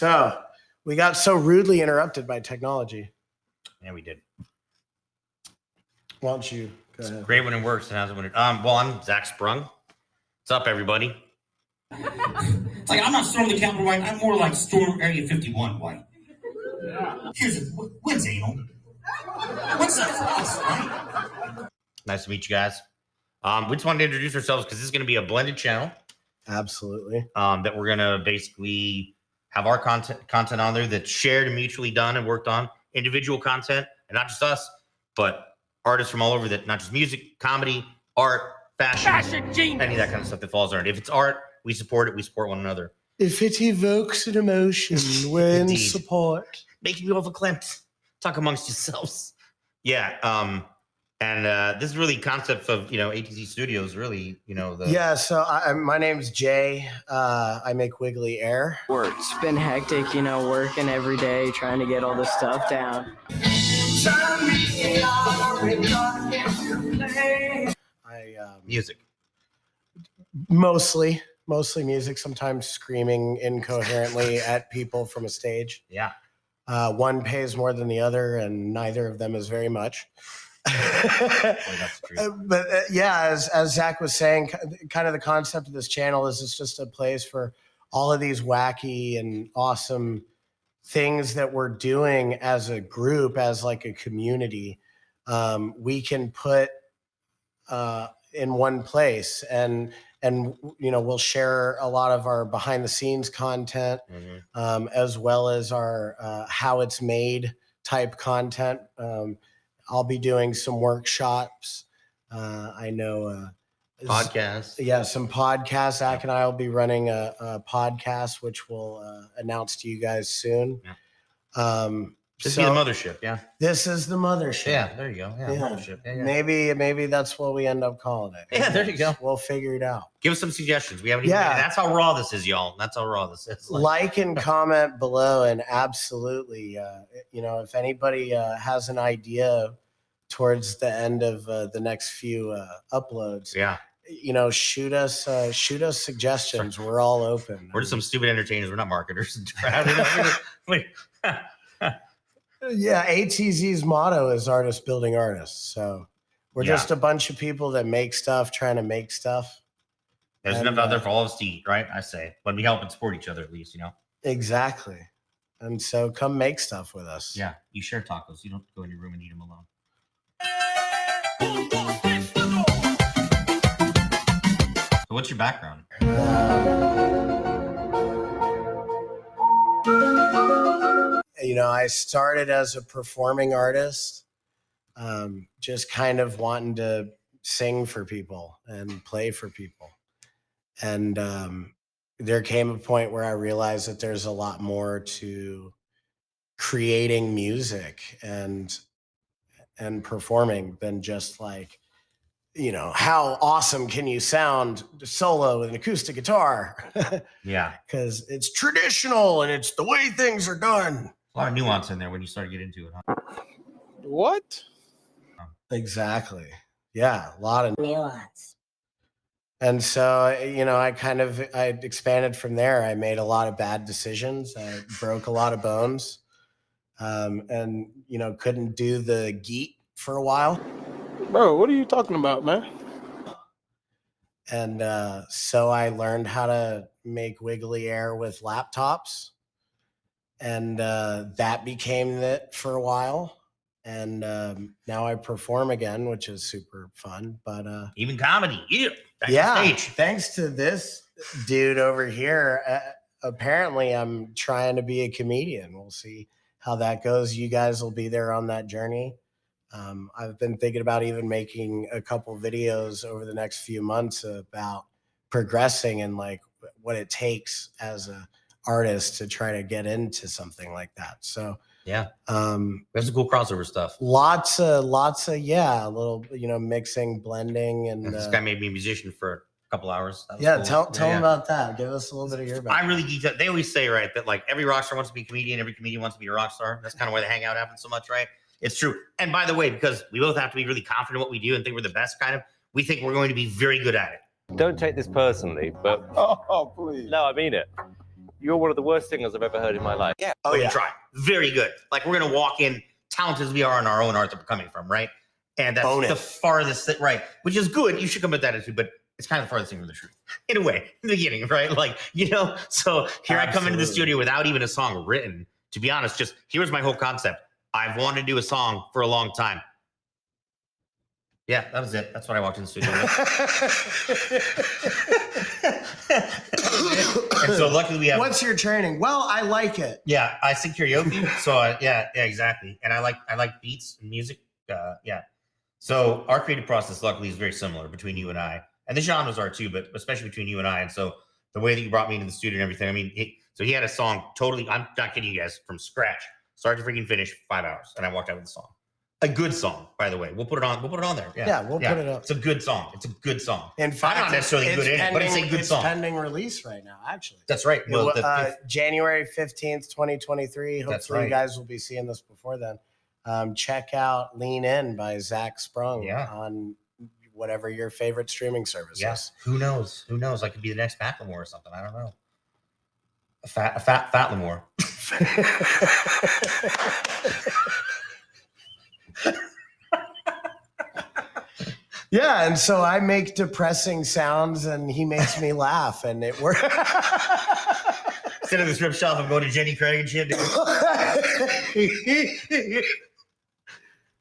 So we got so rudely interrupted by technology. Yeah, we did. Why don't you go ahead? Great when it works and how's it when it well, I'm Zach Sprung. What's up, everybody? It's like I'm not Storm the Capitol White, I'm more like Storm Area 51 White. Here's when's anal? What's up for us, right? Nice to meet you guys. We just wanted to introduce ourselves because this is going to be a blended channel. Absolutely. That we're going to basically have our content on there that's shared and mutually done and worked on. Individual content, and not just us, but artists from all over that, not just music, comedy, art, fashion genius, any of that kind of stuff that falls under it. If it's art, we support it. We support one another. If it evokes an emotion, we're in support. Make you overclamped. Talk amongst yourselves. Yeah. And this is really concept of, ATZ Studios, really, Yeah, so my name's Jay. I make Wiggly Air. It's been hectic, working every day, trying to get all this stuff down. Music. Mostly music, sometimes screaming incoherently at people from a stage. Yeah. One pays more than the other, and neither of them is very much. That's true. But as Zach was saying, kind of the concept of this channel is it's just a place for all of these wacky and awesome things that we're doing as a group, as like a community. We can put in one place, and we'll share a lot of our behind the scenes content, as well as our how it's made type content. I'll be doing some workshops. I know podcasts. Yeah, some podcasts. Akin and I will be running a podcast, which we'll announce to you guys soon. Yeah. This is the mothership. Yeah. This is the mothership. Yeah, there you go. Yeah, mothership. Yeah. Maybe that's what we end up calling it. Yeah, there you go. We'll figure it out. Give us some suggestions. We haven't even. Yeah. That's how raw this is, y'all. That's how raw this is. Like and comment below, and absolutely, if anybody has an idea towards the end of the next few uploads, shoot us suggestions. We're all open. We're just some stupid entertainers. We're not marketers. Yeah, ATZ's motto is artists building artists. So we're just a bunch of people that make stuff, trying to make stuff. There's enough out there for all of us to eat, right? I say, but we help and support each other at least, Exactly. And so come make stuff with us. Yeah, you share tacos. You don't go in your room and eat them alone. So what's your background? I started as a performing artist, just kind of wanting to sing for people and play for people. And there came a point where I realized that there's a lot more to creating music and performing than just like, how awesome can you sound solo with an acoustic guitar? Yeah. Because it's traditional and it's the way things are done. A lot of nuance in there when you start to get into it, huh? What? Exactly. Yeah, a lot of nuance. And so, I expanded from there. I made a lot of bad decisions. I broke a lot of bones, and couldn't do the geet for a while. Bro, what are you talking about, man? And so I learned how to make wiggly air with laptops. And that became it for a while. And now I perform again, which is super fun. But even comedy, thanks to this dude over here. Apparently, I'm trying to be a comedian. We'll see how that goes. You guys will be there on that journey. I've been thinking about even making a couple videos over the next few months about progressing and like what it takes as a artist to try to get into something like that. So there's some cool crossover stuff. Lots of a little mixing, blending, and this guy made me a musician for a couple hours. Cool. Tell them about that. Give us a little bit of your background. I really geeked out. They always say, right, that like every rock star wants to be a comedian, every comedian wants to be a rock star. That's kind of why the hangout happens so much, right? It's true. And by the way, because we both have to be really confident in what we do and think we're the best, we think we're going to be very good at it. Don't take this personally, but oh, please. No, I mean it. You're one of the worst singers I've ever heard in my life. Yeah. Oh, But yeah. we try. Very good. Like we're gonna walk in, talented as we are in our own art that we're coming from, right? And that's Own it. the farthest thing, right? Which is good. You should come with that attitude, but it's kind of the farthest thing from the truth. In a way, in the beginning, right? Like, you know, so here I come into the Absolutely. studio without even a song written. To be honest, just here's my whole concept. I've wanted to do a song for a long time. Yeah, that was it. That's what I walked in the studio with. And so luckily we have. What's your training? Well, I like it. Yeah, I sing karaoke. So yeah, exactly. And I like beats and music. Yeah. So our creative process, luckily, is very similar between you and I, and the genres are too, but especially between you and I. And so the way that you brought me into the studio and everything, I mean, so he had a song totally. I'm not kidding you guys, from scratch, start to freaking finish, 5 hours, and I walked out with a song. A good song, by the way. We'll put it on. We'll put it on there. Yeah, we'll put it up. It's a good song. It's a good song. In fact, I'm not necessarily good in it, but it's a good song. It's pending release right now, actually. That's right. Well, January 15th, 2023. Hopefully, right. you guys will be seeing this before then. Check out "Lean In" by Zach Sprung on whatever your favorite streaming service is. Who knows? Who knows? I could be the next Macklemore or something. I don't know. A fat Lamore. Yeah, and so I make depressing sounds, and he makes me laugh, and it works. Instead of the strip shelf, I'm going to Jenny Craig and shit.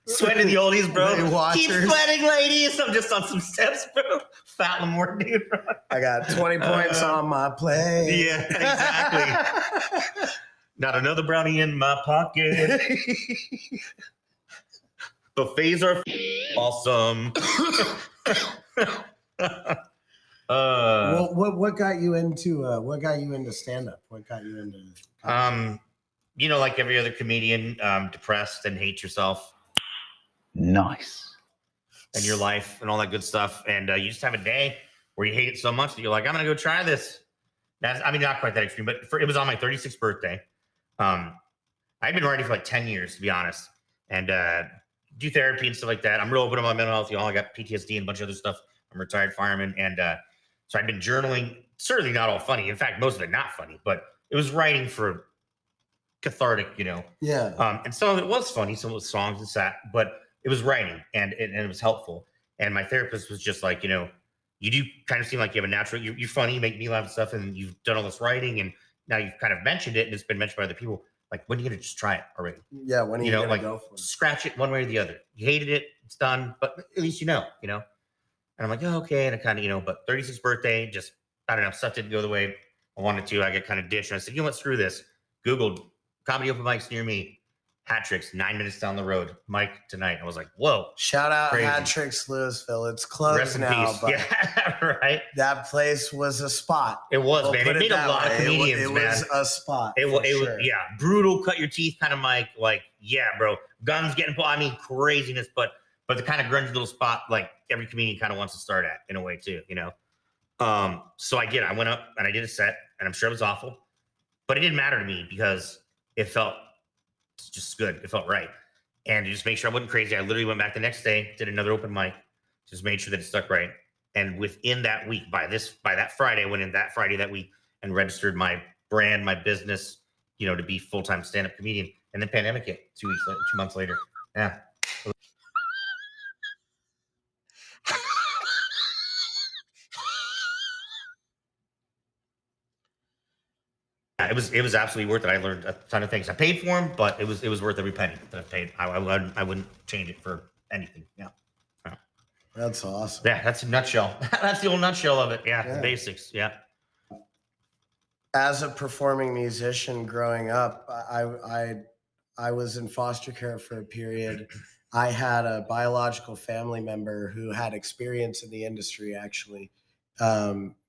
Sweating the oldies, bro. Keep sweating, ladies. I'm just on some steps, bro. Fat Lamore, dude. Bro. I got 20 points on my plate. Yeah, exactly. Not another brownie in my pocket. Buffets are awesome. What got you into stand-up? What got you into you know, like every other comedian, depressed and hate yourself. Nice. And your life and all that good stuff. And you just have a day where you hate it so much that you're like, I'm gonna go try this. I mean, not quite that extreme, but it was on my 36th birthday. I'd been writing for like 10 years, to be honest, and do therapy and stuff like that. I'm real open about mental health. Y'all, I got PTSD and a bunch of other stuff. I'm a retired fireman, and so I've been journaling. Certainly not all funny. In fact, most of it not funny, but it was writing for cathartic, you know. Yeah. And some of it was funny, some of it was songs and sad, but it was writing, and it was helpful. And my therapist was just like, you know, you do kind of seem like you have a natural. You're funny, you make me laugh and stuff, and you've done all this writing, and now you've kind of mentioned it, and it's been mentioned by other people. Like, when are you gonna just try it already? Yeah, when are you gonna like, go for it? Scratch it one way or the other. You hated it, it's done, but at least you know. And I'm like, oh, okay. And I kind of, but 36th birthday, just, I don't know, stuff didn't go the way I wanted to. I get kind of dished. And I said, you know what, screw this. Googled comedy open mics near me. Hat Tricks, 9 minutes down the road. Mike tonight. I was like, whoa. Shout out crazy. Hat Tricks Louisville. It's closed Rest in now, peace. but Yeah, right. that place was a spot. It was, We'll man. put It made a that lot of way. comedians, it man. was a spot. It was, sure. yeah, brutal, cut your teeth kind of mic. Like, yeah, bro. Guns getting pulled. I mean, craziness, but the kind of grungy little spot like every comedian kind of wants to start at in a way too, So I went up and I did a set, and I'm sure it was awful, but it didn't matter to me because it felt just good. It felt right. And to just make sure I wasn't crazy, I literally went back the next day, did another open mic, just made sure that it stuck right. And within that week, by that Friday, I went in that Friday that week and registered my brand, my business, to be full-time stand-up comedian. And then pandemic hit 2 months later. Yeah. It was absolutely worth it. I learned a ton of things. I paid for them, but it was worth every penny that I paid. I wouldn't change it for anything. Yeah. That's awesome. Yeah, that's a nutshell. That's the old nutshell of it. Yeah, the basics. Yeah. As a performing musician growing up, I was in foster care for a period. I had a biological family member who had experience in the industry actually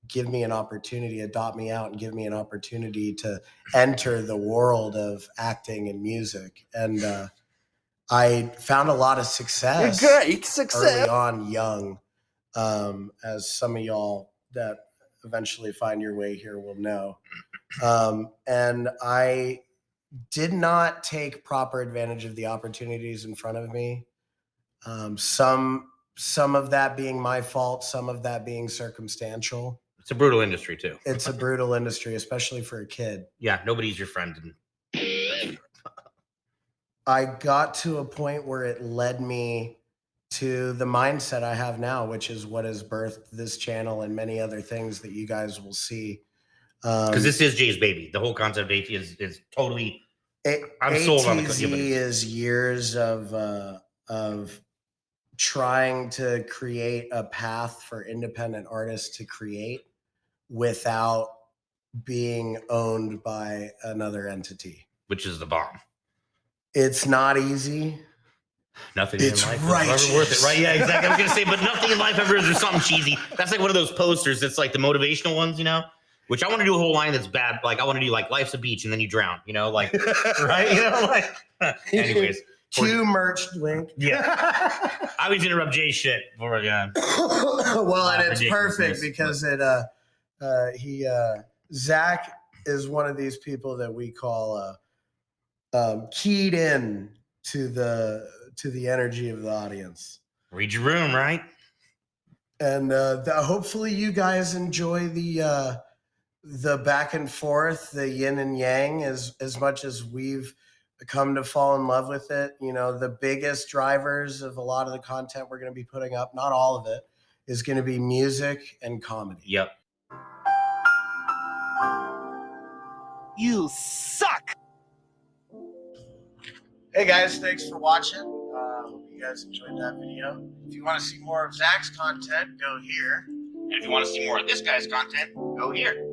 give me an opportunity, adopt me out and give me an opportunity to enter the world of acting and music. And I found a lot of success. Great success. Early on, young, as some of y'all that eventually find your way here will know. And I did not take proper advantage of the opportunities in front of me. Some of that being my fault, some of that being circumstantial. It's a brutal industry too. It's a brutal industry, especially for a kid. Yeah, nobody's your friend. I got to a point where it led me to the mindset I have now, which is what has birthed this channel and many other things that you guys will see. Because this is Jay's baby. The whole concept of AT is totally. I'm sold on the ATZ is years of trying to create a path for independent artists to create without being owned by another entity. Which is the bomb. It's not easy. Nothing It's in life righteous. is ever worth it, right? Yeah, exactly. I was gonna say, but nothing in life ever is. There's something cheesy. That's like one of those posters. That's like the motivational ones, you know. Which I want to do a whole line that's bad. Like I want to do like life's a beach and then you drown. You know, like right? You know, like. Anyways, Cue merch link. Yeah. I always interrupt Jay's shit before again. Well, and it's perfect ridiculousness, because Zach is one of these people that we call keyed in to the energy of the audience. Read your room, right? And hopefully you guys enjoy the back and forth, the yin and yang, as much as we've come to fall in love with it. You know, the biggest drivers of a lot of the content we're going to be putting up, not all of it, is going to be music and comedy. Yep. You suck. Hey guys, thanks for watching. Hope you guys enjoyed that video. If you want to see more of Zach's content, go here. And if you want to see more of this guy's content, go here.